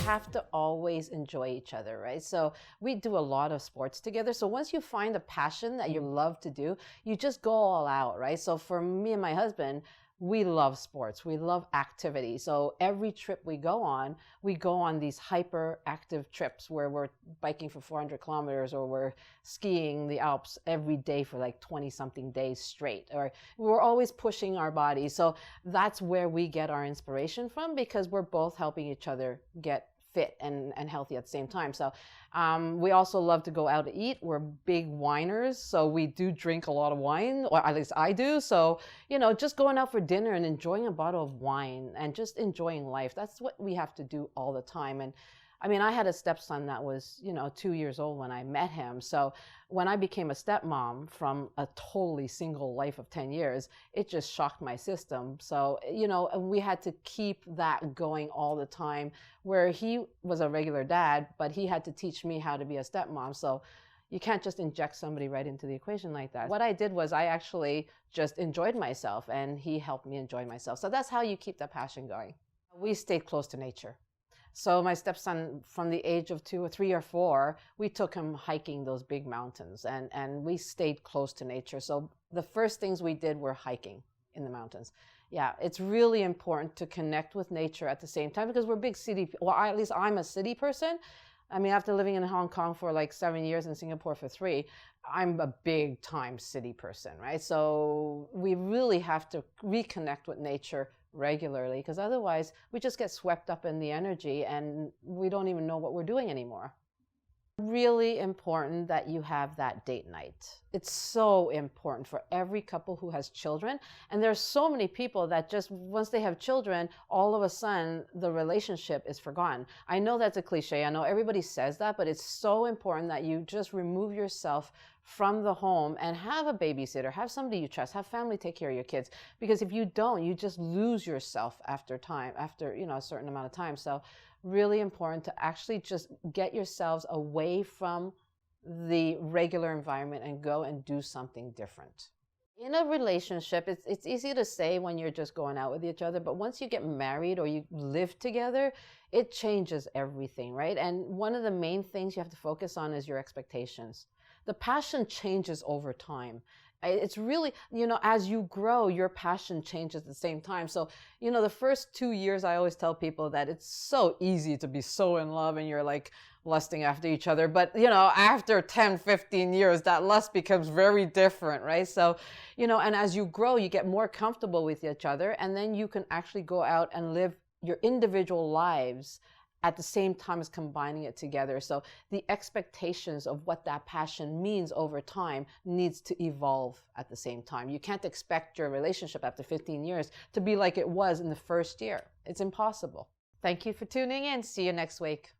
have to always enjoy each other, right? So we do a lot of sports together. So once you find a passion that you love to do, you just go all out, right? So for me and my husband, we love sports. We love activity. So every trip we go on these hyper active trips where we're biking for 400 kilometers or we're skiing the Alps every day for like 20 something days straight, or we're always pushing our bodies. So that's where we get our inspiration from, because we're both helping each other get fit and healthy at the same time. So we also love to go out to eat. We're big winers, so we do drink a lot of wine, or at least I do. So, just going out for dinner and enjoying a bottle of wine and just enjoying life. That's what we have to do all the time. And I mean, I had a stepson that was, 2 years old when I met him. So when I became a stepmom from a totally single life of 10 years, it just shocked my system. So, we had to keep that going all the time, where he was a regular dad, but he had to teach me how to be a stepmom. So you can't just inject somebody right into the equation like that. What I did was I actually just enjoyed myself, and he helped me enjoy myself. So that's how you keep the passion going. We stayed close to nature. So my stepson, from the age of 2 or 3 or 4, we took him hiking those big mountains, and we stayed close to nature. So the first things we did were hiking in the mountains. Yeah, it's really important to connect with nature at the same time, because we're big city, well, at least I'm a city person. I mean, after living in Hong Kong for like 7 years and Singapore for 3, I'm a big time city person, right? So we really have to reconnect with nature regularly, because otherwise we just get swept up in the energy and we don't even know what we're doing anymore. Really important that you have that date night. It's so important for every couple who has children. And there's so many people that just, once they have children, all of a sudden the relationship is forgotten. I know that's a cliche. I know everybody says that, but it's so important that you just remove yourself from the home and have a babysitter, have somebody you trust, have family take care of your kids. Because if you don't, you just lose yourself after a certain amount of time. So really important to actually just get yourselves away from the regular environment and go and do something different. In a relationship, it's easy to say when you're just going out with each other, but once you get married or you live together, it changes everything, right? And one of the main things you have to focus on is your expectations. The passion changes over time. It's really, as you grow, your passion changes at the same time. So, the first 2 years, I always tell people that it's so easy to be so in love and you're like lusting after each other. But, after 10, 15 years, that lust becomes very different, right? So, and as you grow, you get more comfortable with each other, and then you can actually go out and live your individual lives at the same time as combining it together. So the expectations of what that passion means over time needs to evolve at the same time. You can't expect your relationship after 15 years to be like it was in the first year. It's impossible. Thank you for tuning in. See you next week.